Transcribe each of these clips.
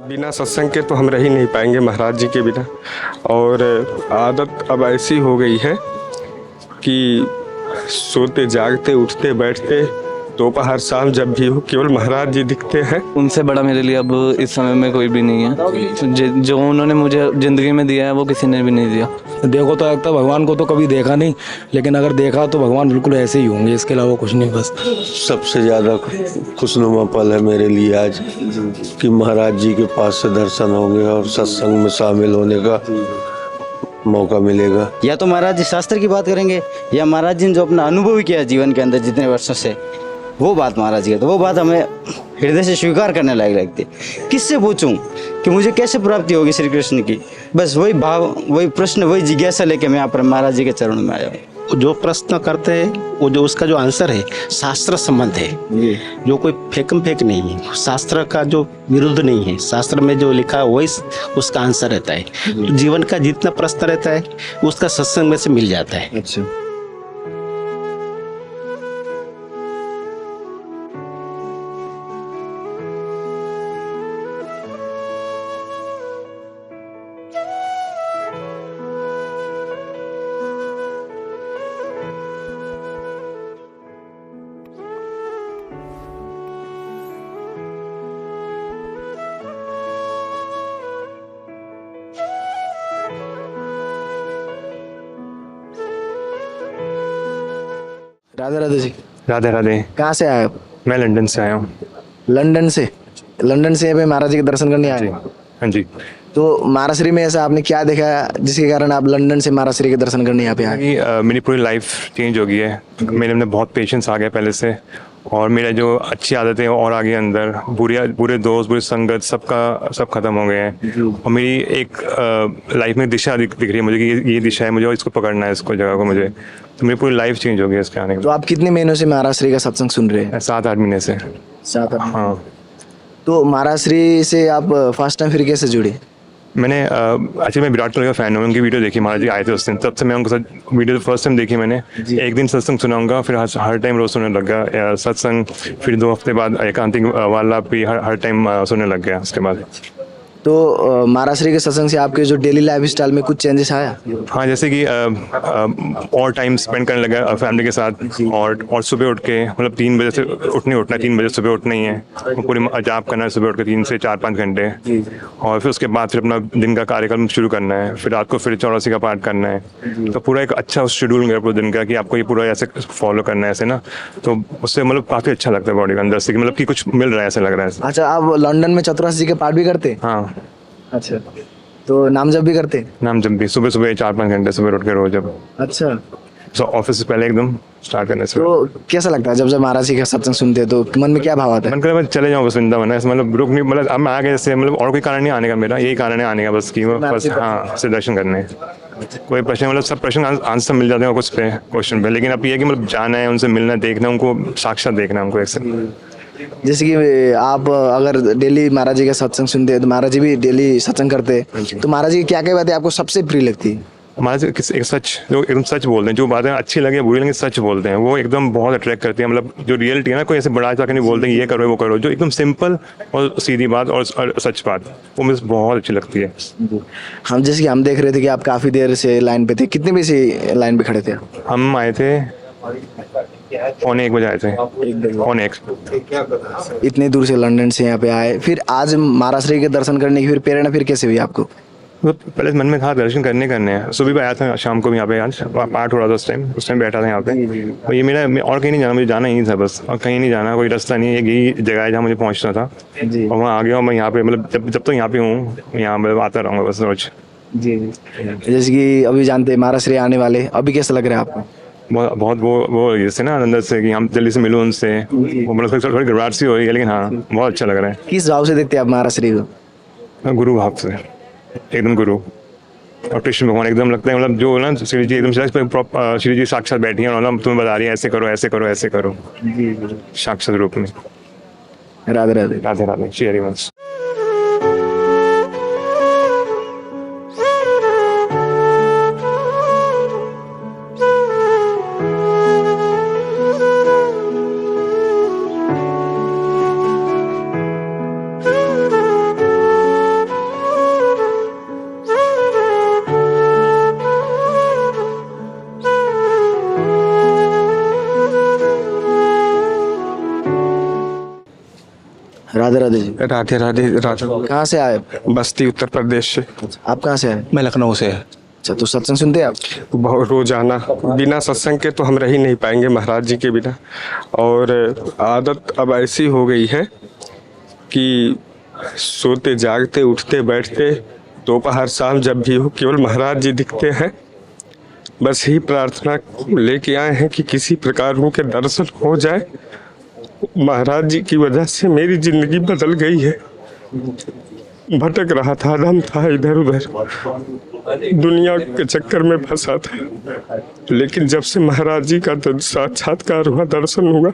बिना सत्संग के तो हम रह ही नहीं पाएंगे महाराज जी के बिना। और आदत अब ऐसी हो गई है कि सोते जागते उठते बैठते दोपहर शाम जब भी हो केवल महाराज जी दिखते हैं। उनसे बड़ा मेरे लिए अब इस समय में कोई भी नहीं है। जो उन्होंने मुझे जिंदगी में दिया है वो किसी ने भी नहीं दिया। देखो तो लगता भगवान को तो कभी देखा नहीं, लेकिन अगर देखा तो भगवान बिल्कुल ऐसे ही होंगे, इसके अलावा कुछ नहीं। बस सबसे ज़्यादा खुशनुमा पल है मेरे लिए आज कि महाराज जी के पास से दर्शन होंगे और सत्संग में शामिल होने का मौका मिलेगा। या तो महाराज जी शास्त्र की बात करेंगे या महाराज जी ने जो अपना अनुभव किया जीवन के अंदर जितने वर्षों से, वो बात महाराज जी का, तो वो बात हमें हृदय से स्वीकार करने लायक लगती है। किससे पूछूं कि मुझे कैसे प्राप्ति होगी श्री कृष्ण की, बस वही भाव, वही प्रश्न, वही जिज्ञासा लेके मैं यहाँ पर महाराज जी के चरणों में आया हूँ। जो प्रश्न करते हैं वो जो उसका जो आंसर है शास्त्र संबंध है, जो कोई फेकम फेक नहीं है, शास्त्र का जो विरुद्ध नहीं है, शास्त्र में जो लिखा है वही उसका आंसर रहता है। तो जीवन का जितना प्रश्न रहता है उसका सत्संग में से मिल जाता है। अच्छा, राधे राधे जी। राधे राधे। कहाँ से आए आप? मैं लंदन से आया हूँ। लंदन से? लंदन से यहाँ पे महाराज जी के दर्शन करने आए? हाँ जी। तो महाराश्री में ऐसा आपने क्या देखा जिसके कारण आप लंदन से महाराश्री के दर्शन करने यहाँ पे आए? मेरी पूरी लाइफ चेंज हो गई है। मेरे अंदर बहुत पेशेंस आ गया पहले से, और मेरा जो अच्छी आदतें और आ गई अंदर, बुरे दोस्त, बुरी संगत सब खत्म हो गए हैं। और मेरी एक लाइफ में दिशा दिख रही है मुझे कि ये दिशा है मुझे और इसको पकड़ना है, इसको जगह को मुझे। तो मेरी पूरी लाइफ चेंज हो गई इसके आने के। तो आप कितने महीनों से महाराश्री का सत्संग सुन रहे हैं? 7-8 महीने से। 7-8? हाँ। तो महाराश्री से आप फर्स्ट टाइम फिर कैसे जुड़े? मैंने एक्चुअली मैं विराट कोहली का फ़ैन हूँ, उनकी वीडियो देखी, महाराज जी आए थे उस दिन, तब से मैं उनके साथ वीडियो फर्स्ट टाइम देखी मैंने। एक दिन सत्संग सुनाऊंगा, फिर हर टाइम रोज़ सुनने लग गया सत्संग। फिर 2 हफ्ते बाद एकांतिक वाला भी हर टाइम सुनने लग गया उसके बाद। तो महाराश्री के सत्संग से आपके जो डेली लाइफ स्टाइल में कुछ चेंजेस आया? हाँ, जैसे कि और टाइम स्पेंड करने लगा फैमिली के साथ, और सुबह उठ के मतलब 3 बजे से उठना 3 बजे सुबह उठना ही है, पूरी जाप करना है सुबह उठ के 3 से 4-5 घंटे। और फिर उसके बाद फिर अपना दिन का कार्यक्रम शुरू करना है, फिर रात को फिर 84 का पाठ करना है। तो पूरा एक अच्छा शेड्यूल है पूरे दिन का कि आपको ये पूरा ऐसे फॉलो करना है ऐसे ना, तो उससे मतलब काफ़ी अच्छा लगता है बॉडी के अंदर से, मतलब कि कुछ मिल रहा है ऐसा लग रहा है। अच्छा, आप लंदन में 84 जी के पाठ भी करते? हाँ। अच्छा, तो नाम जप भी करते? नाम जप भी सुबह 4-5 घंटे सुबह उठ के रोज। जब अच्छा, तो ऑफिस से पहले एकदम स्टार्ट करने से। तो कैसा लगता है जब महाराज जी का सत्संग सुनते हैं तो मन में क्या भाव आता है? मन करे मैं चले जाऊँ बस वृंदावन है, मतलब रुक नहीं, मतलब अब मैं आ गया जैसे, मतलब और कोई कारण नहीं आने का, मेरा यही कारण है आने का बस कि वो बस हाँ से दर्शन करने। कोई प्रश्न मतलब सब प्रश्न आंसर मिल जाते हैं कुछ पे क्वेश्चन पे, लेकिन अब ये है कि मतलब जाना है, उनसे मिलना, देखना, उनको साक्षात देखना है, उनको एक। जैसे कि आप अगर डेली महाराज जी का सत्संग सुनते हैं तो महाराज जी भी डेली सत्संग करते हैं, तो महाराज जी की क्या क्या बातें आपको सबसे प्रिय लगती है? महाराज एक सच, जो एकदम सच बोलते हैं, जो बातें अच्छी लगे बुरी लगे सच बोलते हैं, वो एकदम बहुत अट्रैक्ट करती है। मतलब जो रियलिटी है ना, कोई ऐसे बड़ा चाकर नहीं बोलते ये करो वो करो, जो एकदम सिंपल और सीधी बात और सच बात, वो मुझे बहुत अच्छी लगती है। हम जैसे कि हम देख रहे थे कि आप काफ़ी देर से लाइन पे थे, कितने बजे से लाइन पे खड़े थे? हम आए थे 1:45 बजे आए थे। 1:45। इतनी दूर से लंदन से यहाँ पे आए, फिर आज महाराष्ट्र के दर्शन करने की फिर प्रेरणा फिर कैसे हुई आपको? पहले मन में था दर्शन करने हैं, सुबह भी आया था, शाम को भी यहाँ पे आज पाठ हो रहा था, उस टाइम बैठा था यहाँ पे। और ये मेरा और कहीं नहीं जाना, मुझे जाना ही था बस, और कहीं नहीं जाना, कोई रास्ता नहीं है, यही जगह है जहाँ मुझे पहुँचना था। और वहाँ आ गया और मैं यहाँ पे मतलब जब तक यहाँ पे हूँ यहाँ मतलब आता रहूँगा बस रोज। जी, जैसे कि अभी जानते हैं महाराष्ट्र आने वाले, अभी कैसा लग रहा है आपको? बहुत वो जैसे ना अंदर से कि हम जल्दी से मिलूँ उनसे, वो मतलब थोड़ी घबराहट सी हो रही है, लेकिन हाँ बहुत अच्छा लग रहा है। किस भाव से देखते हैं आप महाराष्ट्र को? गुरु भाव से, एकदम गुरु और कृष्ण भगवान एकदम लगता है, मतलब जो ना श्री जी एकदम श्री जी साक्षात बैठी हैं और तुम्हें बता रही है ऐसे करो ऐसे करो ऐसे करो, साक्षात रूप में। राधे राधे। राधे राधे। श्री हरिवंश। राधे राधे जी। राधे राधे राधे। कहाँ से आए? बस्ती उत्तर प्रदेश से। आप कहाँ से आए? मैं लखनऊ से। अच्छा, तो सत्संग सुनते हैं आप? बहुत रोजाना, बिना सत्संग के तो हम रह ही नहीं पाएंगे महाराज जी के बिना। और आदत अब ऐसी हो गई है कि सोते जागते उठते बैठते दोपहर शाम जब भी हो केवल महाराज जी दिखते हैं। बस ही प्रार्थना लेके आए हैं कि किसी प्रकार उनके दर्शन हो जाए। महाराज जी की वजह से मेरी जिंदगी बदल गई है। भटक रहा था, दम था इधर उधर, दुनिया के चक्कर में फंसा था। लेकिन जब से महाराज जी का साक्षात्कार हुआ, दर्शन हुआ,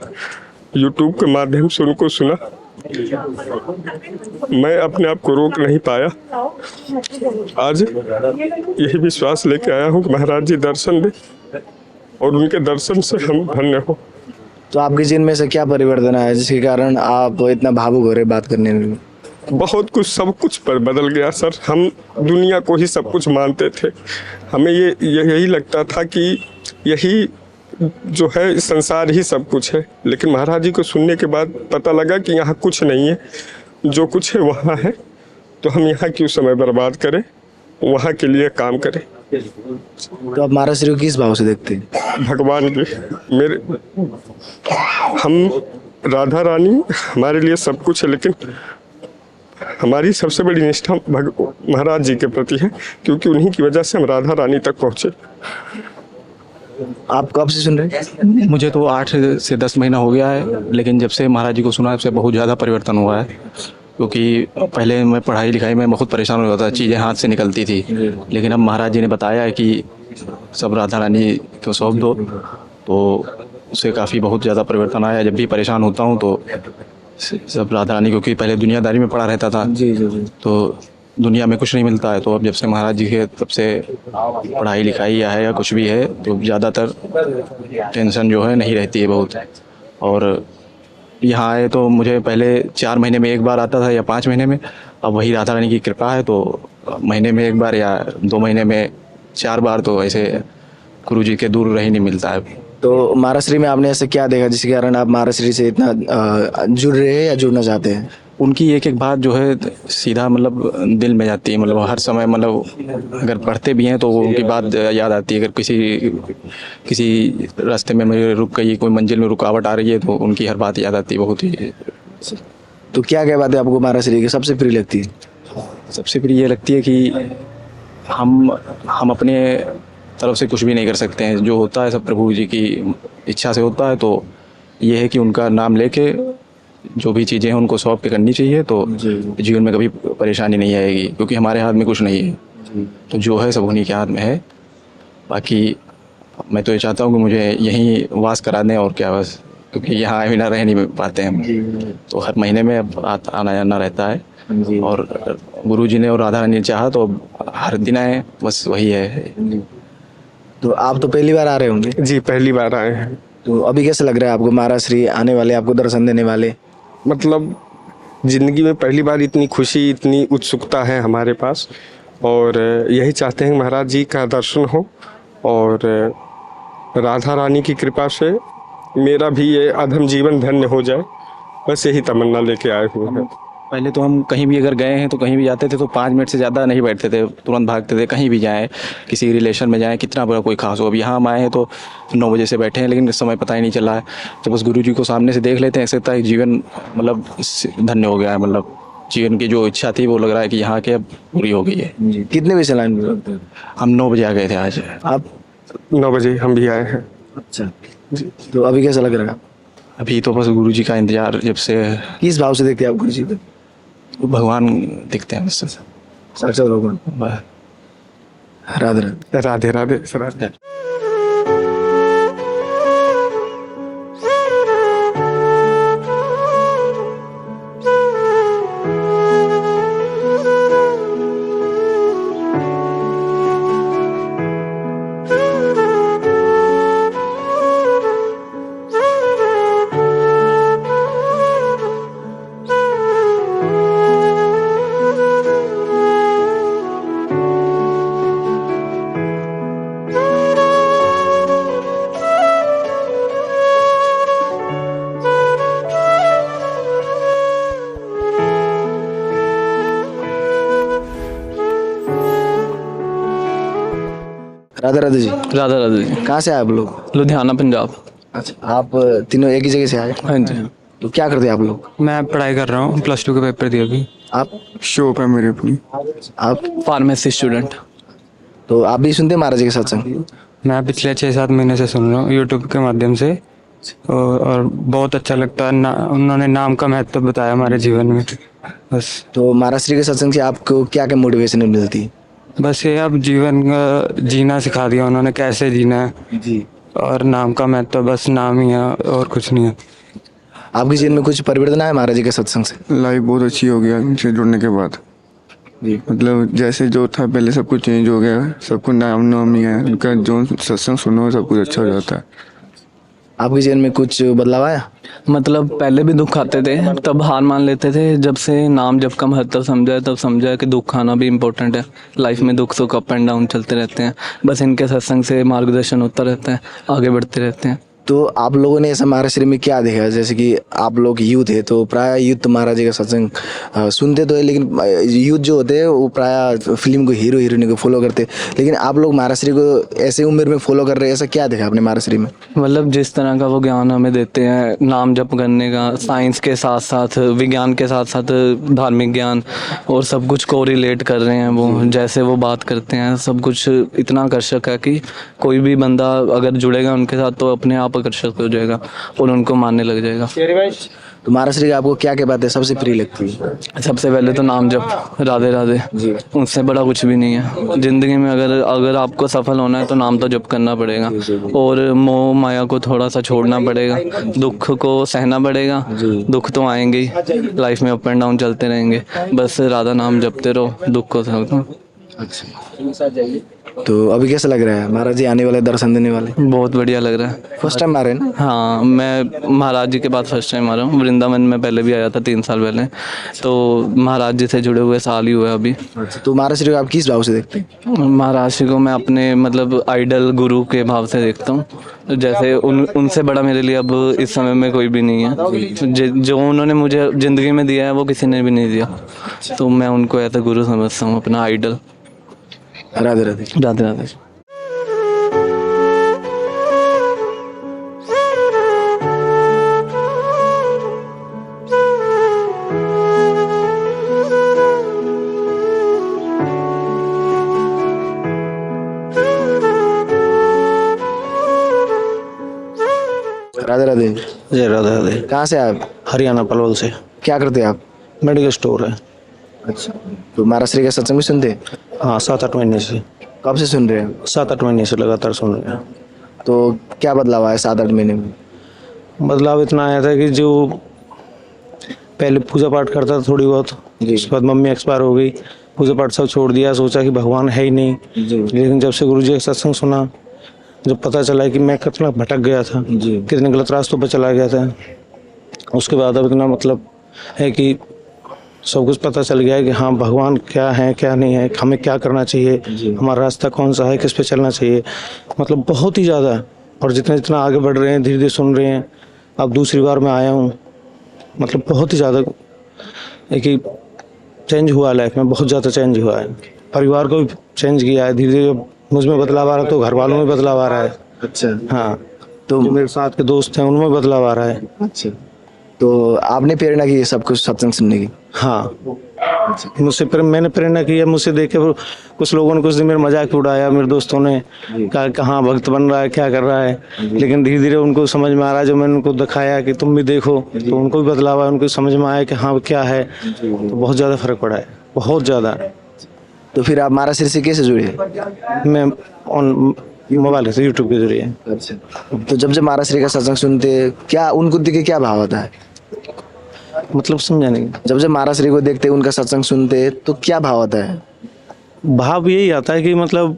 यूट्यूब के माध्यम से उनको सुना, मैं अपने आप को रोक नहीं पाया। आज यही विश्वास लेके आया हूँ कि महाराज जी दर्शन दे और उनके दर्शन से हम धन्य हो। तो आपके जीवन में से क्या परिवर्तन आया जिसके कारण आप इतना भावुक हो रहे बात करने में? बहुत कुछ, सब कुछ पर बदल गया सर। हम दुनिया को ही सब कुछ मानते थे। हमें यही लगता था कि यही जो है इस संसार ही सब कुछ है। लेकिन महाराज जी को सुनने के बाद पता लगा कि यहाँ कुछ नहीं है, जो कुछ है वहाँ है। तो हम यहाँ क्यों समय बर्बाद करें, वहाँ के लिए काम करें। तो आप महाराज श्री को किस भाव से देखते हैं? भगवान के मेरे, हम राधा रानी हमारे लिए सब कुछ है, लेकिन हमारी सबसे बड़ी निष्ठा महाराज जी के प्रति है, क्योंकि उन्हीं की वजह से हम राधा रानी तक पहुँचे। आप कब से सुन रहे हैं? मुझे तो 8 से 10 महीना हो गया है, लेकिन जब से महाराज जी को सुना तब से बहुत ज़्यादा परिवर्तन हुआ है। क्योंकि पहले मैं पढ़ाई लिखाई में बहुत परेशान हो जाता था, चीज़ें हाथ से निकलती थी। लेकिन अब महाराज जी ने बताया है कि सब राधा रानी को सौंप दो, तो उससे काफ़ी बहुत ज़्यादा परिवर्तन आया। जब भी परेशान होता हूँ तो सब राधा रानी, क्योंकि पहले दुनियादारी में पड़ा रहता था, जी जी जी। तो दुनिया में कुछ नहीं मिलता है। तो अब जब से महाराज जी के, तब से पढ़ाई लिखाई है या कुछ भी है तो ज़्यादातर टेंशन जो है नहीं रहती है बहुत। और यहाँ आए तो मुझे पहले 4 महीने में एक बार आता था या 5 महीने में, अब वही राधा रानी की कृपा है तो महीने में एक बार या 2 महीने में 4 बार तो ऐसे गुरु जी के दूर रह नहीं मिलता है। तो महाराज श्री में आपने ऐसे क्या देखा जिसके कारण आप महाराज श्री से इतना जुड़ रहे हैं या जुड़ना चाहते हैं? उनकी एक एक बात जो है सीधा मतलब दिल में जाती है। मतलब हर समय, मतलब अगर पढ़ते भी हैं तो उनकी बात याद आती है। अगर किसी रास्ते में मुझे रुक गई, कोई मंजिल में रुकावट आ रही है तो उनकी हर बात याद आती है बहुत ही। तो क्या क्या बातें आपको महाराज श्री की सबसे प्रिय लगती है? सबसे प्रिय ये लगती है कि हम अपने तरफ से कुछ भी नहीं कर सकते हैं, जो होता है सब प्रभु जी की इच्छा से होता है। तो ये है कि उनका नाम लेके जो भी चीज़ें हैं उनको सौंप के करनी चाहिए, तो जीवन में कभी परेशानी नहीं आएगी, क्योंकि हमारे हाथ में कुछ नहीं है। तो जो है सब उन्हीं के हाथ में है। बाकी मैं तो ये चाहता हूँ कि मुझे यहीं वास करा दें और क्या, बस, क्योंकि यहाँ बिना रह नहीं पाते हम। तो हर महीने में अब आना जाना रहता है, और गुरु जी ने और राधा रानी ने चाहा तो हर दिन आए, बस वही है। तो आप तो पहली बार आ रहे होंगे? जी, पहली बार आए हैं। तो अभी कैसा लग रहा है आपको? महाराज श्री आने वाले, आपको दर्शन देने वाले। मतलब जिंदगी में पहली बार इतनी खुशी, इतनी उत्सुकता है हमारे पास, और यही चाहते हैं महाराज जी का दर्शन हो और राधा रानी की कृपा से मेरा भी ये अधम जीवन धन्य हो जाए। बस यही तमन्ना लेके आए हुए हैं। पहले तो हम कहीं भी अगर गए हैं तो कहीं भी जाते थे तो 5 मिनट से ज़्यादा नहीं बैठते थे, तुरंत भागते थे। कहीं भी जाएँ, किसी रिलेशन में जाएँ, कितना बड़ा कोई खास हो। अब यहाँ हम आए हैं तो 9 बजे से बैठे हैं, लेकिन समय पता ही नहीं चला है। तो बस गुरु जी को सामने से देख लेते हैं, ऐसे लगता है जीवन मतलब धन्य हो गया है। मतलब जीवन की जो इच्छा थी वो लग रहा है कि यहाँ के अब पूरी हो गई है। कितने बजे से लाइन में लगते हैं? हम 9 बजे आ गए थे आज। आप? 9 बजे हम भी आए हैं। अच्छा, तो अभी कैसा लग रहा है? अभी तो बस गुरु जी का इंतजार, जब से किस भाव से देखते हैं आप गुरु जी को? भगवान दिखते हैं बस। साक्षात भगवान। राधे राधे। राधे राधे राधे। राधे राधे जी। राधा राधा जी। कहाँ से आए आप लोग? लुधियाना पंजाब। अच्छा, आप तीनों एक ही जगह से आए? हाँ जी। तो क्या करते हैं आप लोग? मैं पढ़ाई कर रहा हूँ, +2 के पेपर दिए अभी। आप शॉप है मेरी अपनी। आप फार्मेसी स्टूडेंट। तो आप भी सुनते हैं महाराज जी के सत्संग? मैं पिछले 6-7 महीने से सुन रहा हूँ यूट्यूब के माध्यम से, और बहुत अच्छा लगता है। उन्होंने नाम का महत्व बताया हमारे जीवन में। बस तो महाराज श्री के सत्संग से आपको क्या क्या मोटिवेशन मिलती है? बस ये अब जीवन का जीना सिखा दिया उन्होंने, कैसे जीना है। जी। और नाम का महत्व, बस नाम ही है और कुछ नहीं है। आपके जीवन में कुछ परिवर्तन आया महाराज जी के सत्संग से? लाइफ बहुत अच्छी हो गया इनसे जुड़ने के बाद। जी। मतलब जैसे जो था पहले सब कुछ चेंज हो गया, सबको नाम नाम ही है उनका, जो सत्संग सुनो सब कुछ अच्छा हो जाता है। आपके जीवन में कुछ बदलाव आया? मतलब पहले भी दुख आते थे, तब हार मान लेते थे। जब से नाम जब का महत्व समझा, तब समझा कि दुख आना भी इम्पोर्टेंट है। लाइफ में दुख सुख अप एंड डाउन चलते रहते हैं, बस इनके सत्संग से मार्गदर्शन होता रहता है, आगे बढ़ते रहते हैं। तो आप लोगों ने ऐसा महाराज श्री में क्या देखा? जैसे कि आप लोग यूथ है तो प्राय यूथ महाराज जी का सत्संग सुनते तो है, लेकिन यूथ जो होते हैं वो प्राय फिल्म को हीरो हीरोइन को फॉलो करते हैं, लेकिन आप लोग महाराज श्री को ऐसे उम्र में फॉलो कर रहे हैं, ऐसा क्या देखा आपने महाराज श्री में? मतलब जिस तरह का वो ज्ञान हमें देते हैं, नाम जप करने का, साइंस के साथ साथ विज्ञान के साथ साथ धार्मिक ज्ञान, और सब कुछ को रिलेट कर रहे हैं। वो जैसे वो बात करते हैं, सब कुछ इतना आकर्षक है कि कोई भी बंदा अगर जुड़ेगा उनके साथ तो अपने आप आकर्षक हो जाएगा और उनको मानने लग जाएगा। तो महाराज श्री आपको क्या क्या बातें सबसे प्रिय लगती है? सबसे पहले तो नाम जप, राधे राधे, उनसे बड़ा कुछ भी नहीं है जिंदगी में। अगर आपको सफल होना है तो नाम तो जप करना पड़ेगा, और मोह माया को थोड़ा सा छोड़ना पड़ेगा, दुख को सहना पड़ेगा। दुख तो आएंगे ही, लाइफ में अप एंड डाउन चलते रहेंगे, बस राधा नाम जपते रहो, दुख को सहो। तो अभी कैसा लग रहा है? महाराज जी आने वाले, दर्शन देने वाले? बहुत बढ़िया लग रहा है। फर्स्ट टाइम आ रहे हैं ना? हाँ, मैं महाराज जी के बाद फर्स्ट टाइम आ रहा हूँ। वृंदावन में पहले भी आया था 3 साल पहले, तो महाराज जी से जुड़े हुए साल ही हुए अभी। तो महाराज श्री को आप किस भाव से देखते हैं? महाराज जी को मैं अपने मतलब आइडल गुरु के भाव से देखता हूँ। जैसे उनसे बड़ा मेरे लिए अब इस समय में कोई भी नहीं है। जो उन्होंने मुझे ज़िंदगी में दिया है वो किसी ने भी नहीं दिया, तो मैं उनको ऐसा गुरु समझता हूँ, अपना आइडल। राधे राधे। राधे राधे। राधे राधे। जय राधे राधे। कहाँ से आए आप? हरियाणा पलवल से। क्या करते हैं आप? मेडिकल स्टोर है। अच्छा, तो महाराज श्री का सत्संग भी सुनते हैं? हाँ, 7-8 महीने से। कब से सुन रहे हैं? 7-8 महीने से लगातार सुन रहे हैं। तो क्या बदलाव आया 7-8 महीने में? बदलाव इतना आया था कि जो पहले पूजा पाठ करता था थोड़ी बहुत, उसके बाद मम्मी एक्सपायर हो गई, पूजा पाठ सब छोड़ दिया, सोचा कि भगवान है ही नहीं। लेकिन जब से गुरु जी का सत्संग सुना, जब पता चला कि मैं कितना भटक गया था, कितने गलत रास्तों पर चला गया था, उसके बाद अब इतना मतलब है कि सब कुछ पता चल गया है कि हाँ भगवान क्या है क्या नहीं है, हमें क्या करना चाहिए, हमारा रास्ता कौन सा है, किस पे चलना चाहिए। मतलब बहुत ही ज़्यादा, और जितना जितना आगे बढ़ रहे हैं, धीरे धीरे सुन रहे हैं। अब दूसरी बार मैं आया हूँ, मतलब बहुत ही ज़्यादा एक ही चेंज हुआ लाइफ में, बहुत ज़्यादा चेंज हुआ है। परिवार को भी चेंज किया है, धीरे धीरे मुझ में बदलाव आ रहा है, तो घर वालों में बदलाव आ रहा है। अच्छा। हाँ, तो जो मेरे साथ के दोस्त हैं उनमें बदलाव आ रहा है। अच्छा, तो आपने प्रेरणा की सब कुछ सत्संग सुनने की? हाँ, मैंने प्रेरणा की है। मुझसे देख के कुछ लोगों ने कुछ दिन मेरा मजाक उड़ाया, मेरे दोस्तों ने कहा कहाँ भक्त बन रहा है, क्या कर रहा है, लेकिन धीरे धीरे उनको समझ में आ रहा है। जो मैंने उनको दिखाया कि तुम भी देखो, तो उनको भी बदलाव आया, उनको समझ में आया कि हाँ क्या है, तो बहुत ज़्यादा फर्क पड़ा है, बहुत ज़्यादा। तो फिर आप महाराज श्री से कैसे जुड़े? मैं ऑन मोबाइल से यूट्यूब के जरिए। अच्छा, तो जब महाराज श्री का सत्संग सुनते, क्या उनको देख के क्या भाव आता है? मतलब समझा नहीं। जब महाराज श्री को देखते, उनका सत्संग सुनते, तो क्या भाव आता है? भाव यही आता है कि मतलब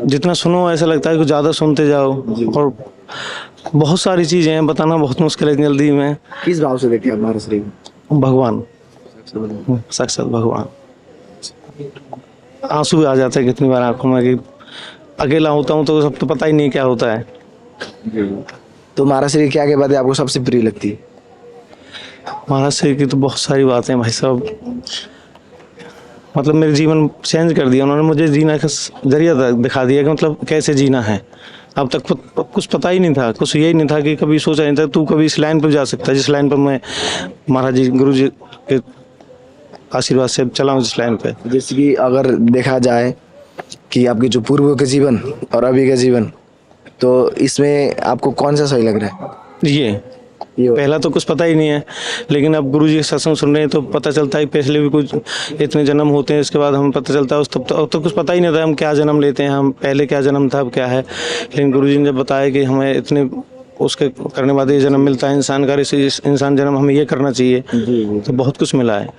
जितना सुनो ऐसा लगता है कि ज़्यादा सुनते जाओ, और बहुत सारी चीज़ें हैं, बताना बहुत मुश्किल है जल्दी में। किस भाव से देखते हैं आप महाराज श्री को? भगवान, साक्षात भगवान। आंसू भी आ जाते हैं कितनी बार आंखों में, कि अकेला होता हूँ तो सब तो पता ही नहीं क्या होता है। तो महाराज श्री क्या बातें आपको सबसे प्रिय लगती है? महाराज श्री की तो बहुत सारी बातें हैं भाई साहब, मतलब मेरे जीवन चेंज कर दिया उन्होंने, मुझे जीना का जरिया दिखा दिया कि मतलब कैसे जीना है। अब तक कुछ पता ही नहीं था, कुछ यही नहीं था कि कभी सोचा नहीं था तू कभी इस लाइन पर जा सकता है जिस लाइन पर मैं महाराज जी गुरु जी के आशीर्वाद से चला हूँ जिस लाइन पे। जैसे कि अगर देखा जाए कि आपके जो पूर्व के जीवन और अभी का जीवन, तो इसमें आपको कौन सा सही लग रहा है? ये पहला तो कुछ पता ही नहीं है, लेकिन अब गुरु जी के सत्संग सुन रहे हैं तो पता चलता है पिछले भी कुछ इतने जन्म होते हैं, इसके बाद हमें पता चलता है उस तब तो कुछ पता ही नहीं था हम क्या जन्म लेते हैं, हम पहले क्या जन्म था अब क्या है। लेकिन गुरु जी ने जब बताया कि हमें इतने उसके करने बाद ये जन्म मिलता है इंसान का, इस इंसान जन्म हमें ये करना चाहिए, तो बहुत कुछ मिला है।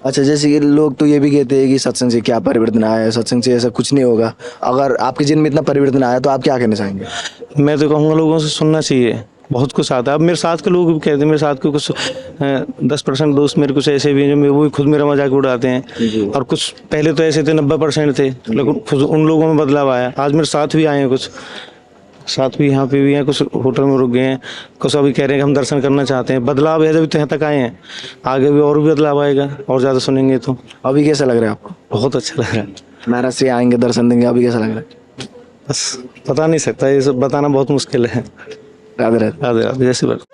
अच्छा, जैसे कि लोग तो ये भी कहते हैं कि सत्संग से क्या परिवर्तन आया है, सत्संग से ऐसा कुछ नहीं होगा। अगर आपके जीवन में इतना परिवर्तन आया तो आप क्या कहना चाहेंगे? मैं तो कहूँगा लोगों से सुनना चाहिए, बहुत कुछ आता है। अब मेरे साथ के लोग भी कहते हैं, मेरे साथ के कुछ 10% दोस्त मेरे कुछ ऐसे भी हैं जो वो भी खुद मेरा मजाक उड़ाते हैं, और कुछ पहले तो ऐसे थे 90% थे, लेकिन खुद उन लोगों में बदलाव आया। आज मेरे साथ भी आए हैं, कुछ साथ भी यहाँ पे भी हैं, कुछ होटल में रुक गए हैं, कुछ अभी कह रहे हैं कि हम दर्शन करना चाहते हैं। बदलाव है, जब तो यहाँ तक आए हैं, आगे भी और भी बदलाव आएगा और ज़्यादा सुनेंगे तो। अभी कैसा लग रहा है आपको? बहुत अच्छा लग रहा है। महाराज से आएंगे, दर्शन देंगे, अभी कैसा लग रहा है? बस बता नहीं सकता, ये सब बताना बहुत मुश्किल है। राधे राधे। राधे राधे, जैसी बात।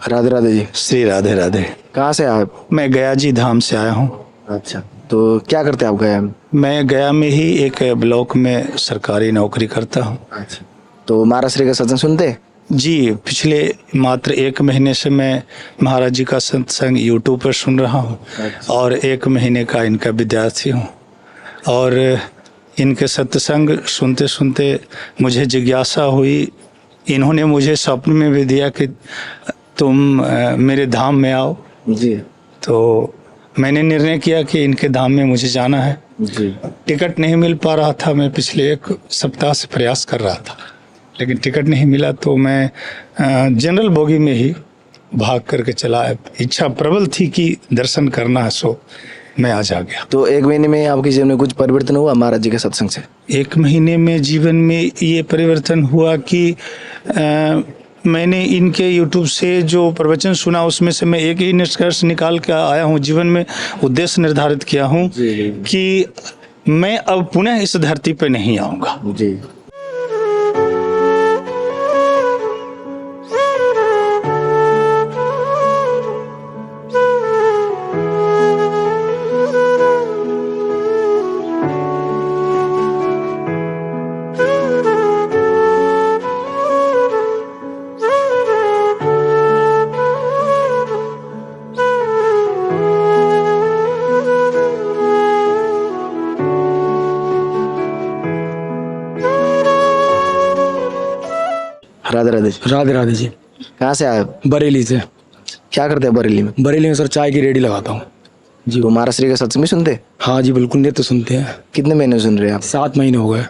राधे राधे जी। श्री राधे राधे। कहाँ से आए आप? मैं गया जी धाम से आया हूँ। अच्छा, तो क्या करते हैं आप गया में? मैं गया में ही एक ब्लॉक में सरकारी नौकरी करता हूँ। अच्छा, तो महाराज श्री का सत्संग सुनते हैं? जी, पिछले मात्र 1 महीने से मैं महाराज जी का सत्संग यूट्यूब पर सुन रहा हूँ और 1 महीने का इनका विद्यार्थी हूँ। और इनके सत्संग सुनते सुनते मुझे जिज्ञासा हुई। इन्होंने मुझे स्वप्न में भी दिया कि तुम मेरे धाम में आओ जी। तो मैंने निर्णय किया कि इनके धाम में मुझे जाना है जी। टिकट नहीं मिल पा रहा था, मैं पिछले 1 सप्ताह से प्रयास कर रहा था, लेकिन टिकट नहीं मिला तो मैं जनरल बोगी में ही भाग करके चला। इच्छा प्रबल थी कि दर्शन करना है, सो मैं आज आ गया। तो 1 महीने में आपके जीवन में कुछ परिवर्तन हुआ महाराज जी के सत्संग से? 1 महीने में जीवन में ये परिवर्तन हुआ कि मैंने इनके YouTube से जो प्रवचन सुना उसमें से मैं एक ही निष्कर्ष निकाल के आया हूँ। जीवन में उद्देश्य निर्धारित किया हूँ कि मैं अब पुनः इस धरती पर नहीं आऊँगा। जी। राधे राधे। राधे राधे जी। कहाँ से आए आप? बरेली से। क्या करते हैं बरेली में? बरेली में सर चाय की रेडी लगाता हूँ जी। तो महाराज श्री का सत्संग भी सुनते? हाँ जी बिल्कुल, नित्य सुनते हैं। कितने महीने सुन रहे हैं आप? 7 महीने हो गए।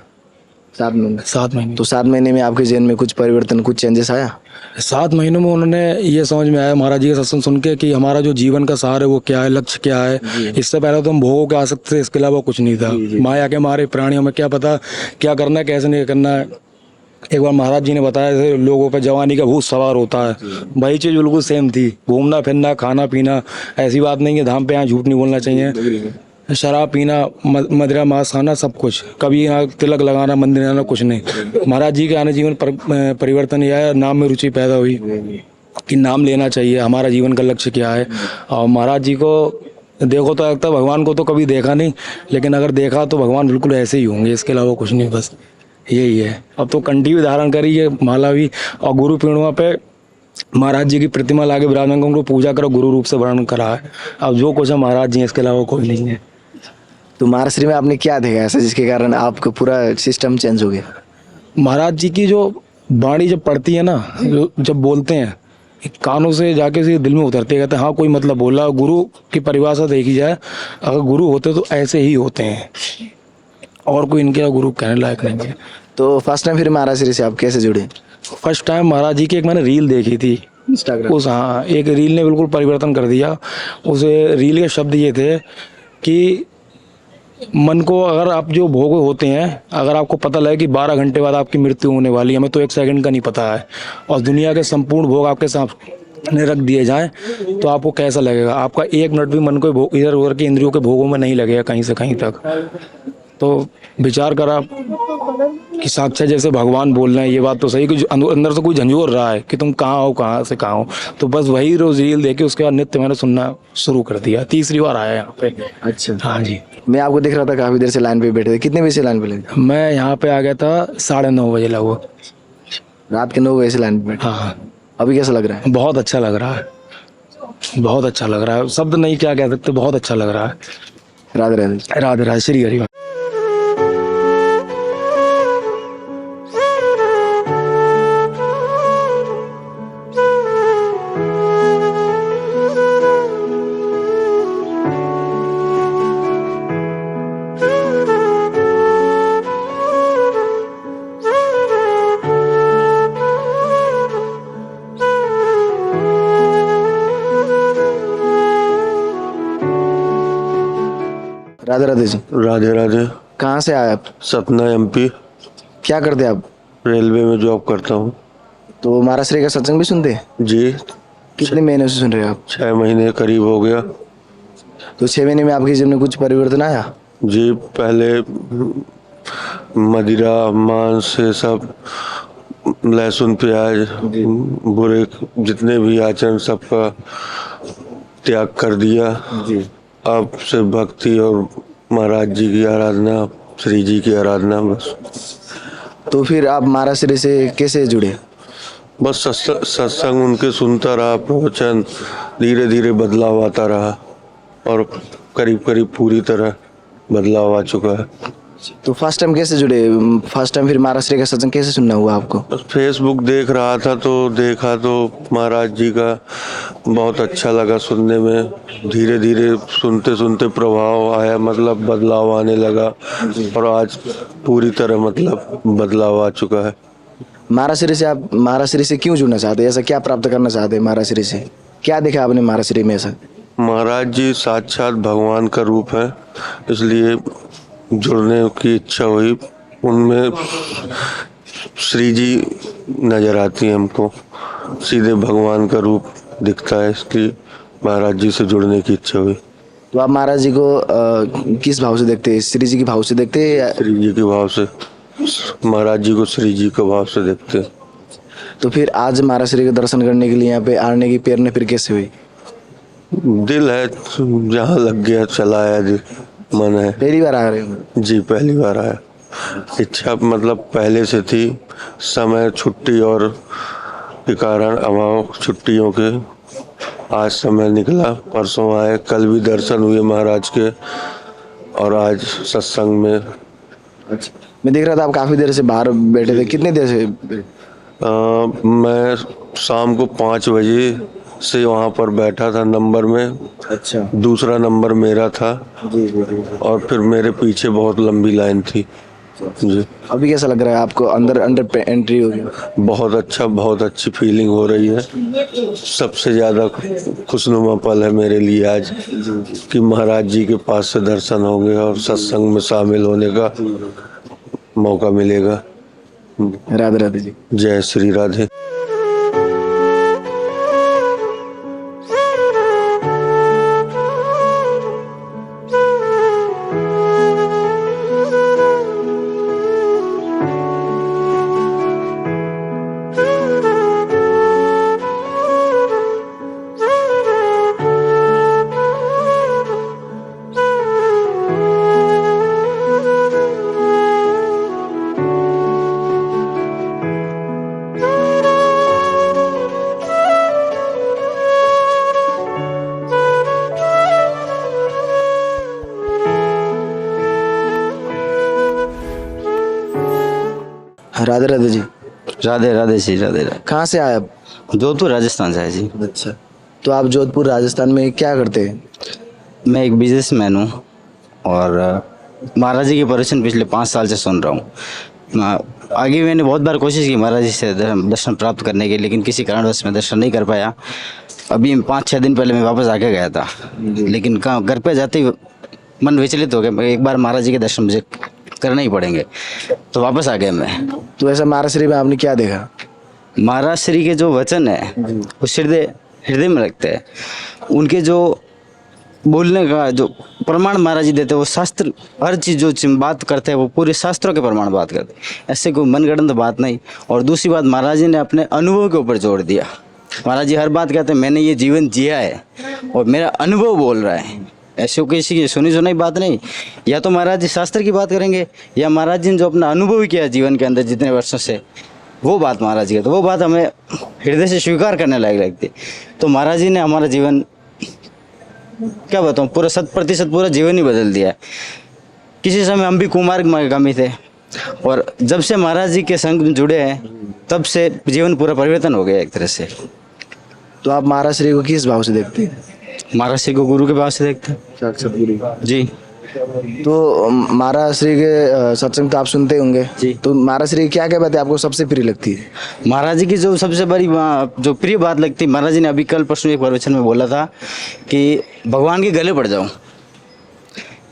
7 महीने। 7 महीने। तो 7 महीने में आपके जीवन में कुछ परिवर्तन, कुछ चेंजेस आया? 7 महीनों में उन्होंने ये समझ में आया महाराज जी का सत्संग सुन के कि हमारा जो जीवन का सार है वो क्या है, लक्ष्य क्या है। इससे पहले तो हम भोगों के आसक्त थे, इसके अलावा कुछ नहीं था। माया के मारे प्राणियों में क्या पता क्या करना है, कैसे नहीं करना है। एक बार महाराज जी ने बताया जैसे लोगों पर जवानी का भूत सवार होता है, वही चीज़ बिल्कुल सेम थी। घूमना फिरना, खाना पीना, ऐसी बात नहीं है धाम पे यहाँ झूठ नहीं बोलना चाहिए। शराब पीना, मदिरा मांस खाना, सब कुछ। कभी यहाँ तिलक लगाना, मंदिर आना, कुछ नहीं। महाराज जी के आने जीवन परिवर्तन यह है, नाम में रुचि पैदा हुई कि नाम लेना चाहिए, हमारा जीवन का लक्ष्य क्या है। और महाराज जी को देखो तो लगता है भगवान को तो कभी देखा नहीं, लेकिन अगर देखा तो भगवान बिल्कुल ऐसे ही होंगे, इसके अलावा कुछ नहीं, बस यही है। अब तो कंठी भी धारण करी है, माला भी, और गुरु पूर्णिमा पे महाराज जी की प्रतिमा लाके विराजमान को उनको पूजा करो, गुरु रूप से वर्णन करा है। अब जो कुछ है महाराज जी, इसके अलावा कोई नहीं है। तो महाराज श्री में आपने क्या देखा ऐसा जिसके कारण आपका पूरा सिस्टम चेंज हो गया? महाराज जी की जो वाणी जब पढ़ती है ना, जब बोलते हैं, कानों से जाके सीधे दिल में उतरते, कहते हैं हाँ कोई मतलब बोला। गुरु की परिभाषा देखी जाए, अगर गुरु होते तो ऐसे ही होते हैं, और कोई इनके गुरु कहने लायक नहीं है। तो फर्स्ट टाइम फिर महाराज श्री से आप कैसे जुड़े? फर्स्ट टाइम महाराज जी की एक मैंने रील देखी थी इंस्टाग्राम। उस, हाँ, एक रील ने बिल्कुल परिवर्तन कर दिया। उस रील के शब्द ये थे कि मन को अगर आप जो भोग होते हैं, अगर आपको पता लगे कि 12 घंटे बाद आपकी मृत्यु होने वाली है, हमें तो 1 सेकंड का नहीं पता है, और दुनिया के संपूर्ण भोग आपके सामने रख दिए जाएं, तो आपको कैसा लगेगा? आपका 1 मिनट भी मन को इधर उधर के इंद्रियों के भोगों में नहीं लगेगा कहीं से कहीं तक। तो विचार करा कि साक्षात जैसे भगवान बोल रहे हैं, ये बात तो सही कि अंदर से कोई झंझोर रहा है कि तुम कहाँ हो, कहाँ से कहाँ हो। तो बस वही रोज रील देखे, उसके बाद नित्य मैंने सुनना शुरू कर दिया। 3री बार आया यहाँ पे। अच्छा। हाँ जी। मैं आपको दिख रहा था काफी देर से लाइन पे बैठे थे, कितने बजे से लाइन पे लगे? मैं यहाँ पे आ गया था 9:30 बजे लगभग, रात के 9 बजे से लाइन पे बैठे। हाँ। अभी कैसा लग रहा है? बहुत अच्छा लग रहा है, बहुत अच्छा लग रहा है, शब्द नहीं क्या कह सकते, बहुत अच्छा लग रहा है। राधे राधे। राधे राधे, श्री हरि। राधे राधे जी। राधे राधे। कहाँ से आए आप? सतना MP। क्या करते हैं आप? रेलवे में जॉब करता हूँ। तो महाराज श्री का सत्संग भी सुनते हैं? जी। कितने महीने से सुन रहे हो आप? 6 महीने करीब हो गया। तो 6 महीने में आपके जीवन में कुछ परिवर्तन आया? जी, पहले मदिरा, मांस, ये सब, लहसुन, प्याज, बुरे जितने भी आचरण सबका त्याग कर दिया। जी। अब से भक्ति और महाराज जी की आराधना, श्री जी की आराधना बस। तो फिर आप महाराज श्री से कैसे जुड़े? बस सत्संग उनके सुनता रहा, प्रवचन, धीरे धीरे बदलाव आता रहा, और करीब करीब पूरी तरह बदलाव आ चुका है। तो फर्स्ट टाइम कैसे जुड़े? फर्स्ट टाइम फिर महाराज श्री का सत्संग कैसे सुनना हुआ आपको? बस फेसबुक देख रहा था तो देखा तो महाराज जी का बहुत अच्छा लगा सुनने में। धीरे धीरे सुनते सुनते प्रभाव आया, मतलब बदलाव आने लगा, और आज पूरी तरह मतलब बदलाव आ चुका है। महाराज श्री से आप महाराज श्री से क्यों जुड़ना चाहते हैं? ऐसा क्या प्राप्त करना चाहते हैं महाराज श्री से? क्या देखा आपने महाराज श्री में ऐसा? महाराज जी साक्षात भगवान का रूप है, इसलिए जुड़ने की इच्छा हुई। उनमें श्री जी नजर आती है हमको, सीधे भगवान का रूप दिखता है, इसलिए महाराज जी से जुड़ने की इच्छा हुई। तो आप महाराज जी को किस भाव से देखते हैं? श्री जी के भाव से देखते हैं या? श्री जी के भाव से। महाराज जी को श्री जी के भाव से देखते हैं। तो फिर आज महाराज श्री के दर्शन करने के लिए यहाँ पे आने की प्रेरणा फिर कैसे हुई? दिल है, जहाँ लग गया चला आया जी, मन है। पहली बार आ रहे हो? जी, पहली बार आया। इच्छा मतलब पहले से थी, समय, छुट्टी और के कारण अभाव छुट्टियों के, आज समय निकला। परसों आए, कल भी दर्शन हुए महाराज के, और आज सत्संग में। अच्छा। मैं देख रहा था आप काफी देर से बाहर बैठे थे, कितने देर से? मैं शाम को 5 बजे से वहाँ पर बैठा था नंबर में। अच्छा। दूसरा नंबर मेरा था। जी जी जी। और फिर मेरे पीछे बहुत लंबी लाइन थी। जी। अभी कैसा लग रहा है आपको? अंदर एंट्री हो गया? बहुत अच्छा, बहुत अच्छी फीलिंग हो रही है। सबसे ज़्यादा खुशनुमा पल है मेरे लिए आज कि महाराज जी के पास से दर्शन होंगे और सत्संग में शामिल होने का मौका मिलेगा। राधे राधे जी। जय श्री राधे। राधे राधे जी। राधे राधे श्री राधे राधे। कहाँ से आए आप? जोधपुर राजस्थान से है जी। अच्छा, तो आप जोधपुर राजस्थान में क्या करते हैं? मैं एक बिजनेसमैन हूँ और महाराज जी के प्रवचन पिछले 5 साल से सुन रहा हूँ। आगे मैंने बहुत बार कोशिश की महाराज जी से दर्शन प्राप्त करने की, लेकिन किसी कारणवश मैं दर्शन नहीं कर पाया। अभी 5-6 दिन पहले मैं वापस आके गया था, लेकिन घर पे जाते ही मन विचलित हो गया। एक बार महाराज जी के दर्शन मुझे करने ही पड़ेंगे, तो वापस आ गया मैं। तो ऐसा महाराज श्री में आपने क्या देखा? महाराज श्री के जो वचन है वो हृदय में लगते हैं। उनके जो बोलने का जो प्रमाण महाराज जी देते हैं, वो शास्त्र हर चीज़ जो बात करते हैं वो पूरे शास्त्रों के प्रमाण बात करते हैं, ऐसे कोई मनगढ़ंत बात नहीं। और दूसरी बात, महाराज जी ने अपने अनुभव के ऊपर जोर दिया। महाराज जी हर बात कहते हैं मैंने ये जीवन जिया है और मेरा अनुभव बोल रहा है, ऐसे किसी की सुनी सुनाई बात नहीं। या तो महाराज जी शास्त्र की बात करेंगे, या महाराज जी ने जो अपना अनुभव किया जीवन के अंदर जितने वर्षों से, वो बात महाराज जी का, तो वो बात हमें हृदय से स्वीकार करने लायक लगती। तो महाराज जी ने हमारा जीवन, क्या बताऊँ, पूरा 100% पूरा जीवन ही बदल दिया है। किसी समय हम भी कुमार्गामी थे, और जब से महाराज जी के संग में जुड़े हैं तब से जीवन पूरा परिवर्तन हो गया एक तरह से। तो आप महाराज श्री को किस भाव से देखते हैं? महाराज श्री को गुरु के भाव से देखते हैं जी। तो महाराज श्री के सत्संग तो आप सुनते होंगे जी। तो महाराज श्री क्या क्या बातें आपको सबसे प्रिय लगती है? महाराज जी की जो सबसे बड़ी जो प्रिय बात लगती है, महाराज जी ने अभी कल परसों एक प्रवचन में बोला था कि भगवान के गले पड़ जाऊं।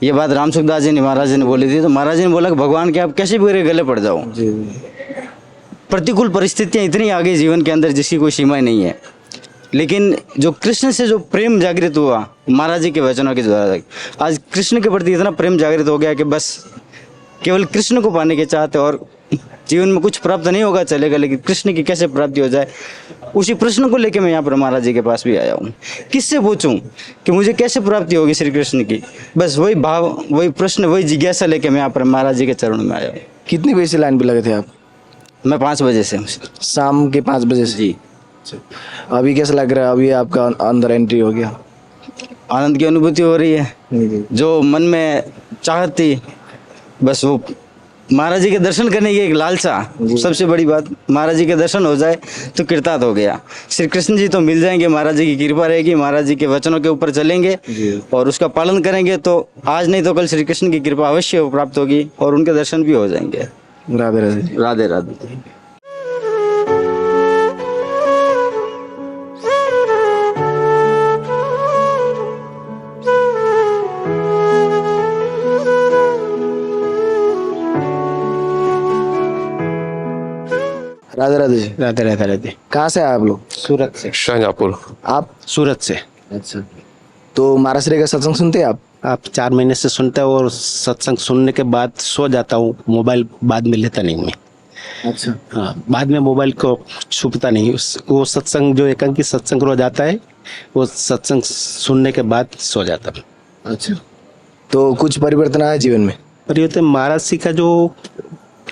ये बात राम सुखदास जी ने महाराज जी ने बोली थी। तो महाराज जी ने बोला कि भगवान के आप कैसे भी गले पड़ जाओ। प्रतिकूल परिस्थितियां इतनी आ गई जीवन के अंदर जिसकी कोई सीमाएं नहीं है, लेकिन जो कृष्ण से जो प्रेम जागृत हुआ महाराज जी के वचनों के द्वारा, आज कृष्ण के प्रति इतना प्रेम जागृत हो गया कि बस केवल कृष्ण को पाने के चाहते, और जीवन में कुछ प्राप्त नहीं होगा चलेगा, लेकिन कृष्ण की कैसे प्राप्ति हो जाए, उसी प्रश्न को लेकर मैं यहाँ पर महाराज जी के पास भी आया हूँ। किससे पूछूं कि मुझे कैसे प्राप्ति होगी श्री कृष्ण की, बस वही भाव, वही प्रश्न, वही जिज्ञासा लेकर मैं यहाँ पर महाराज जी के चरणों में आया हूँ। कितनी बजे से लाइन पे लगे थे आप? मैं 5 बजे से। शाम के 5 बजे से? जी। अभी कैसा लग रहा है? अभी आपका अंदर एंट्री हो गया? आनंद की अनुभूति हो रही है। जो मन में चाहत थी, बस वो महाराज जी के दर्शन करने की एक लालसा, सबसे बड़ी बात, महाराज जी के दर्शन हो जाए तो कृतार्थ हो गया। श्री कृष्ण जी तो मिल जाएंगे, महाराज जी की कृपा रहेगी, महाराज जी के वचनों के ऊपर चलेंगे और उसका पालन करेंगे तो आज नहीं तो कल श्री कृष्ण की कृपा अवश्य प्राप्त होगी और उनके दर्शन भी हो जाएंगे। राधे राधे। राधे राधे। राधे राधे जी। राधे राधे राधे। कहाँ से आए आप लोग? सूरत से। शाहजहाँपुर। आप? सूरत से। अच्छा, तो महाराज श्री का सत्संग सुनते हैं आप? 4 महीने से सुनता हूँ और सत्संग सुनने के बाद सो जाता हूँ। मोबाइल बाद में लेता नहीं मैं। अच्छा। हाँ, बाद में मोबाइल को छुपता नहीं। वो सत्संग जो एकांकी सत्संग रोज आता है, वो सत्संग सुनने के बाद सो जाता हूँ। अच्छा, तो कुछ परिवर्तन आया जीवन में? परिवर्तन महाराज जी का जो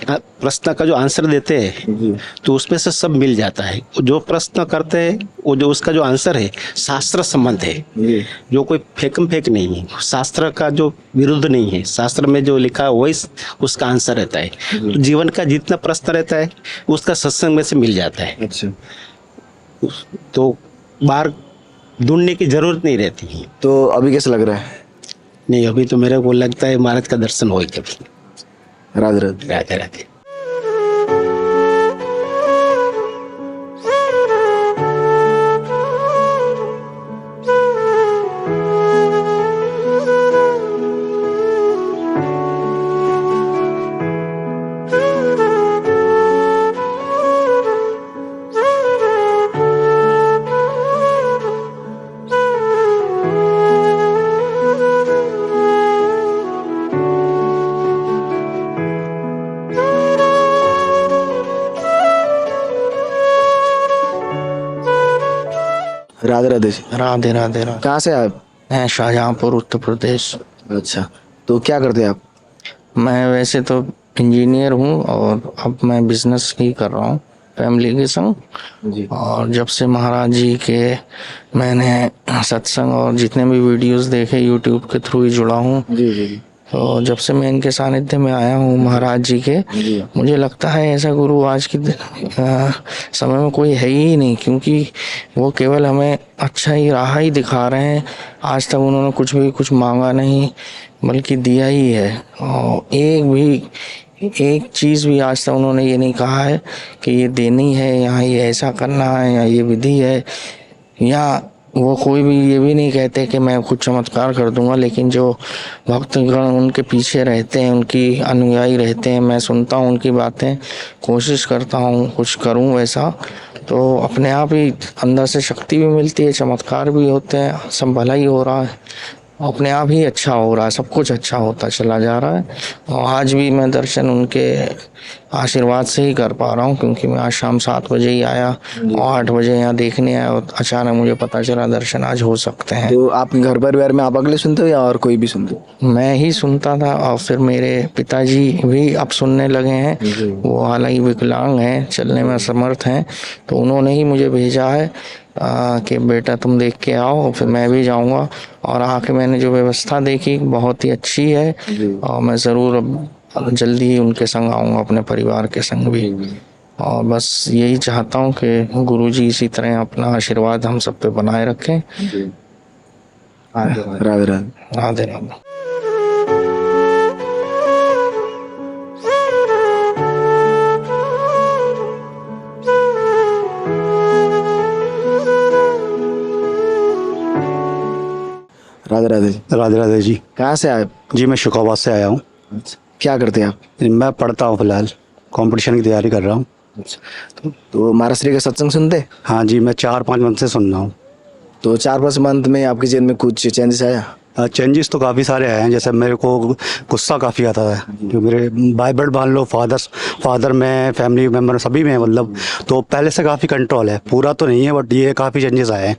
प्रश्न का जो आंसर देते हैं तो उसमें से सब मिल जाता है। जो प्रश्न करते हैं वो जो उसका जो आंसर है शास्त्र संबंध है, जो कोई फेकम फेक नहीं है, शास्त्र का जो विरुद्ध नहीं है, शास्त्र में जो लिखा है वही उसका आंसर रहता है। तो जीवन का जितना प्रश्न रहता है उसका सत्संग में से मिल जाता है। अच्छा, तो बाहर ढूंढने की जरूरत नहीं रहती है। तो अभी कैसा लग रहा है? नहीं, अभी तो मेरे को लगता है महाराज का दर्शन हो कभी। राधे राधे। राधे राधे। राधे राधे जी। राधे राधे राधे। कहाँ से आए आप? मैं शाहजहाँपुर उत्तर प्रदेश। अच्छा, तो क्या करते हैं आप? मैं वैसे तो इंजीनियर हूँ और अब मैं बिजनेस ही कर रहा हूँ फैमिली के संग जी। और जब से महाराज जी के मैंने सत्संग और जितने भी वीडियोस देखे यूट्यूब के थ्रू ही जुड़ा हूँ। जी जी। तो जब से मैं इनके सानिध्य में आया हूँ महाराज जी के, मुझे लगता है ऐसा गुरु आज के समय में कोई है ही नहीं, क्योंकि वो केवल हमें अच्छा ही राह ही दिखा रहे हैं। आज तक उन्होंने कुछ मांगा नहीं, बल्कि दिया ही है। और एक चीज़ भी आज तक उन्होंने ये नहीं कहा है कि ये देनी है, यहाँ ये ऐसा करना है, या ये विधि है, या वो कोई भी ये भी नहीं कहते कि मैं कुछ चमत्कार कर दूंगा। लेकिन जो भक्तगण उनके पीछे रहते हैं, उनकी अनुयायी रहते हैं, मैं सुनता हूँ उनकी बातें, कोशिश करता हूँ कुछ करूँ वैसा, तो अपने आप ही अंदर से शक्ति भी मिलती है, चमत्कार भी होते हैं, सब भला ही हो रहा है, अपने आप ही अच्छा हो रहा है, सब कुछ अच्छा होता चला जा रहा है। और आज भी मैं दर्शन उनके आशीर्वाद से ही कर पा रहा हूँ, क्योंकि मैं आज शाम 7 बजे ही आया और 8 बजे यहाँ देखने आया, और अचानक मुझे पता चला दर्शन आज हो सकते हैं। तो आपके घर परिवार में आप अकेले सुनते हो या और कोई भी सुनते हो? मैं ही सुनता था, और फिर मेरे पिताजी भी अब सुनने लगे हैं। वो हालांकि विकलांग हैं, चलने में असमर्थ हैं, तो उन्होंने ही मुझे भेजा है कि बेटा तुम देख के आओ। फिर मैं भी जाऊंगा, और आके मैंने जो व्यवस्था देखी बहुत ही अच्छी है, और मैं ज़रूर अब जल्दी ही उनके संग आऊँगा, अपने परिवार के संग भी। और बस यही चाहता हूँ कि गुरुजी इसी तरह अपना आशीर्वाद हम सब पे बनाए रखें। राधे राधे। राधे राधे। राधे राधे। राधे राधे जी। कहाँ से आए? जी मैं शुकाबाद से आया हूँ। क्या करते हैं आप? मैं पढ़ता हूँ, फिलहाल कंपटीशन की तैयारी कर रहा हूँ। तो महाराज श्री का सत्संग सुनते? हाँ जी, मैं 4-5 मंथ से सुन रहा हूँ। तो 4-5 मंथ में आपके जीवन में कुछ चेंजेस आया? चेंजेस तो काफ़ी सारे आए हैं। जैसे मेरे को गुस्सा काफ़ी आता है, जो मेरे भाई बड़ मान लो, फादर में, फैमिली मेम्बर सभी में, मतलब तो पहले से काफ़ी कंट्रोल है, पूरा तो नहीं है बट ये काफ़ी चेंजेस आए हैं।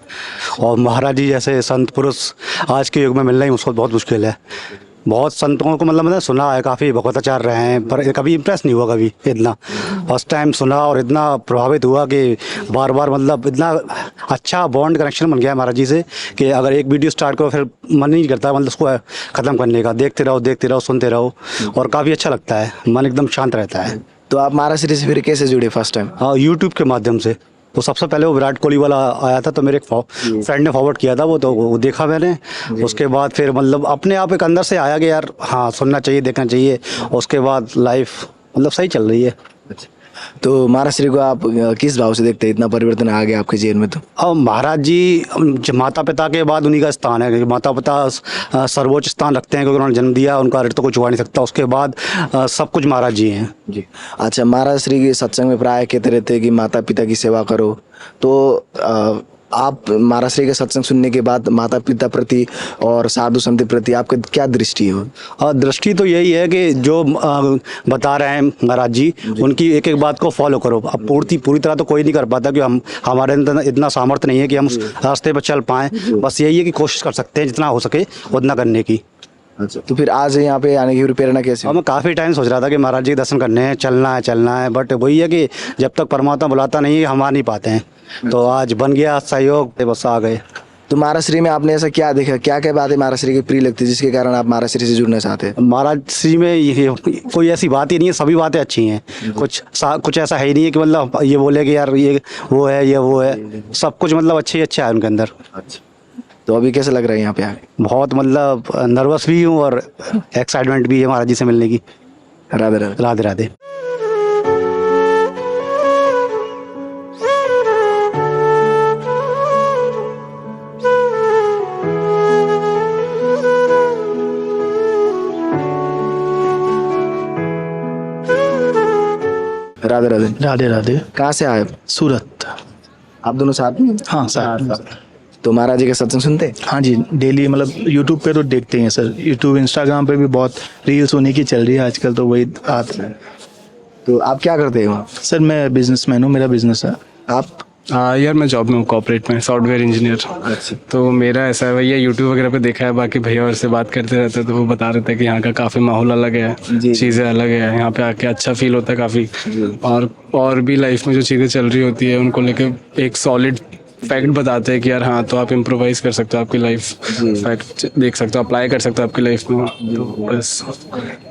और महाराज जी जैसे संत पुरुष आज के युग में मिलना ही उसको बहुत मुश्किल है। बहुत संतों को मतलब मैंने सुना है, काफ़ी भगवताचार्य रहे हैं, पर कभी इम्प्रेस नहीं हुआ कभी इतना। फर्स्ट टाइम सुना और इतना प्रभावित हुआ कि बार बार मतलब इतना अच्छा बॉन्ड कनेक्शन बन गया है महाराज जी से कि अगर एक वीडियो स्टार्ट करो फिर मन नहीं करता मतलब उसको ख़त्म करने का, देखते रहो सुनते रहो, और काफ़ी अच्छा लगता है, मन एकदम शांत रहता है। तो आप महाराज श्री से फिर कैसे जुड़े फर्स्ट टाइम? हाँ, यूट्यूब के माध्यम से। तो सबसे पहले वो विराट कोहली वाला आया था, तो मेरे एक फ्रेंड ने फॉरवर्ड किया था वो देखा मैंने। उसके बाद फिर मतलब अपने आप एक अंदर से आया कि यार हाँ सुनना चाहिए, देखना चाहिए। उसके बाद लाइफ मतलब सही चल रही है। तो महाराज श्री को आप किस भाव से देखते हैं? इतना परिवर्तन आ गया आपके जीवन में। तो अब महाराज जी माता पिता के बाद उन्हीं का स्थान है, माता पिता सर्वोच्च स्थान रखते हैं, क्योंकि उन्होंने जन्म दिया, उनका ऋण तो कोई चुका नहीं सकता। उसके बाद सब कुछ महाराज जी हैं जी। अच्छा, महाराज श्री के सत्संग में प्राय कहते रहते हैं कि माता पिता की सेवा करो, तो आप महाराज श्री के सत्संग सुनने के बाद माता पिता प्रति और साधु संत प्रति आपका क्या दृष्टि हो? दृष्टि तो यही है कि जो बता रहे हैं महाराज जी, उनकी एक एक बात को फॉलो करो। अब पूरी तरह तो कोई नहीं कर पाता, कि हमारे अंदर इतना सामर्थ्य नहीं है कि हम उस रास्ते पर चल पाएँ। बस यही है कि कोशिश कर सकते हैं जितना हो सके उतना करने की। अच्छा, तो फिर आज यहाँ पे आने की प्रेरणा कैसे? मैं काफ़ी टाइम सोच रहा था कि महाराज जी दर्शन करने हैं, चलना है, बट वही है कि जब तक परमात्मा बुलाता नहीं हम आ नहीं पाते हैं। तो आज बन गया सहयोग, बस आ गए। तो महाराज श्री में आपने ऐसा क्या देखा, क्या बातें महाराज श्री की प्रिय लगती है जिसके कारण आप महाराज श्री से जुड़ना चाहते हैं? महाराज श्री में कोई ऐसी बात ही नहीं है, सभी बातें अच्छी हैं। कुछ ऐसा है ही नहीं है कि मतलब ये बोले कि यार ये वो है, सब कुछ मतलब अच्छा है उनके अंदर। तो अभी कैसा लग रहा है यहाँ पे आके? बहुत मतलब नर्वस भी हूँ और एक्साइटमेंट भी है महाराज जी से मिलने की। राधे राधे। राधे राधे। राधे राधे। राधे राधे। कहाँ से आए? सूरत। आप दोनों साथ में? हाँ साथ। तो महाराज जी का सत्संग सुनते हैं? हाँ जी, डेली मतलब यूट्यूब पे तो देखते हैं सर। यूट्यूब इंस्टाग्राम पे भी बहुत रील्स उन्हीं की चल रही है आजकल, तो वही आते हैं। तो आप क्या करते हैं वहाँ? सर मैं बिजनेसमैन हूँ, मेरा बिजनेस है। आप? यार मैं जॉब में हूँ, कॉर्पोरेट में, सॉफ्टवेयर इंजीनियर। अच्छा। तो मेरा ऐसा है भैया, यूट्यूब वगैरह पे देखा है, बाकी भैया और से बात करते रहते हैं, तो वो बता रहे थे कि यहाँ का काफ़ी माहौल अलग है, चीज़ें अलग है, यहाँ पे आके अच्छा फील होता है काफ़ी। और भी लाइफ में जो चीज़ें चल रही होती है उनको लेके एक सॉलिड फैक्ट बताते हैं कि यार हाँ तो आप इम्प्रोवाइज कर सकते हो, आपकी लाइफ फैक्ट देख सकते हो, अप्लाई कर सकते हो आपकी लाइफ में। तो बस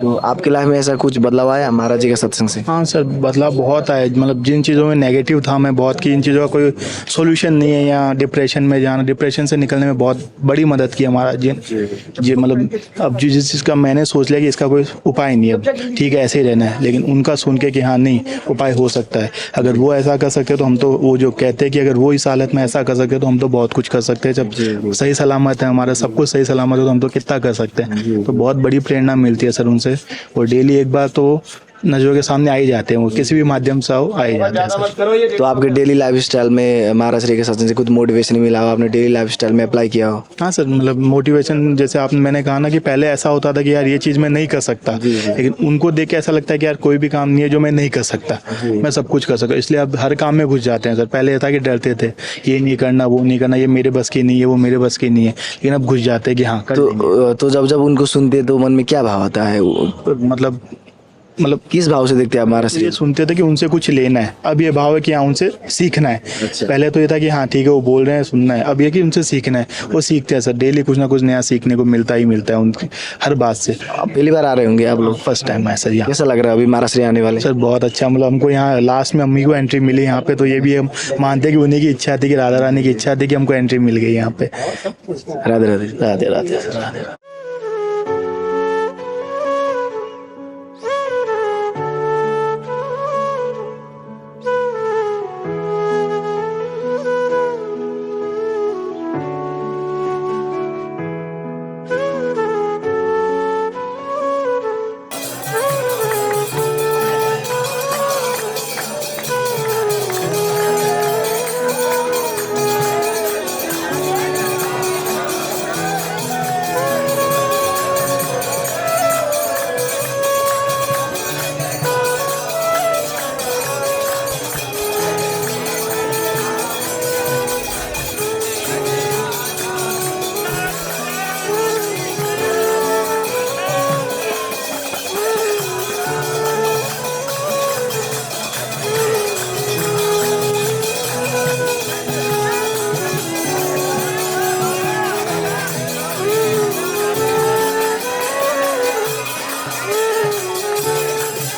तो आपकी लाइफ में ऐसा कुछ बदलाव आया महाराज जी के सत्संग से? हाँ सर, बदलाव बहुत आया। मतलब जिन चीज़ों में नेगेटिव था मैं बहुत कि इन चीज़ों का कोई सोल्यूशन नहीं है, या डिप्रेशन में जाना, डिप्रेशन से निकलने में बहुत बड़ी मदद की महाराज जी जी। मतलब अब जिस चीज़ का मैंने सोच लिया कि इसका कोई उपाय नहीं है, अब ठीक है ऐसे ही रहना है, लेकिन उनका सुन के कि हाँ नहीं उपाय हो सकता है, अगर वो ऐसा कर सकते तो हम तो, वो जो कहते हैं कि अगर वो इस हालत में ऐसा कर सकते तो हम तो बहुत कुछ कर सकते हैं। जब सही सलामत है, हमारा सब कुछ सही सलामत हो तो हम तो कितना कर सकते हैं। तो बहुत बड़ी प्रेरणा मिलती है सर उनसे, और डेली एक बार तो नजरों के सामने आ ही जाते हैं, वो किसी भी माध्यम से आ ही जाते हैं सर। तो आपके डेली लाइफस्टाइल में महाराज श्री के सत्संग से कुछ मोटिवेशन मिला हो, आपने डेली लाइफस्टाइल में अप्लाई किया हो? हाँ सर, मतलब मोटिवेशन जैसे मैंने कहा ना कि पहले ऐसा होता था कि यार ये चीज़ मैं नहीं कर सकता, लेकिन उनको देख के ऐसा लगता है कि यार कोई भी काम नहीं है जो मैं नहीं कर सकता, मैं सब कुछ कर सकता, इसलिए अब हर काम में घुस जाते हैं सर। पहले ये था कि डरते थे, ये नहीं करना वो नहीं करना, ये मेरे बस की नहीं है, वो मेरे बस की नहीं है, लेकिन अब घुस जाते हैं कि हाँ तो जब उनको सुनते तो मन में क्या भाव आता है? मतलब किस भाव से देखते हैं आप महाराज श्री? ये सुनते थे कि उनसे कुछ लेना है, अब ये भाव है कि हाँ उनसे सीखना है। पहले तो ये था कि हाँ ठीक है वो बोल रहे हैं सुनना है, अब ये कि उनसे सीखना है, वो सीखते हैं सर। डेली कुछ ना कुछ नया सीखने को मिलता ही मिलता है उनकी हर बात से। पहली बार आ रहे होंगे आप लोग? फर्स्ट टाइम है सर यहाँ। कैसा लग रहा है अभी महाराज श्री आने वाले? सर बहुत अच्छा, मतलब हमको यहाँ लास्ट में अम्मी को एंट्री मिली यहाँ पे, तो ये भी हम मानते हैं कि उन्हीं की इच्छा थी, कि राधा रानी की इच्छा थी कि हमको एंट्री मिल गई यहाँ पे। राधे राधे। राधे राधे सर, राधे।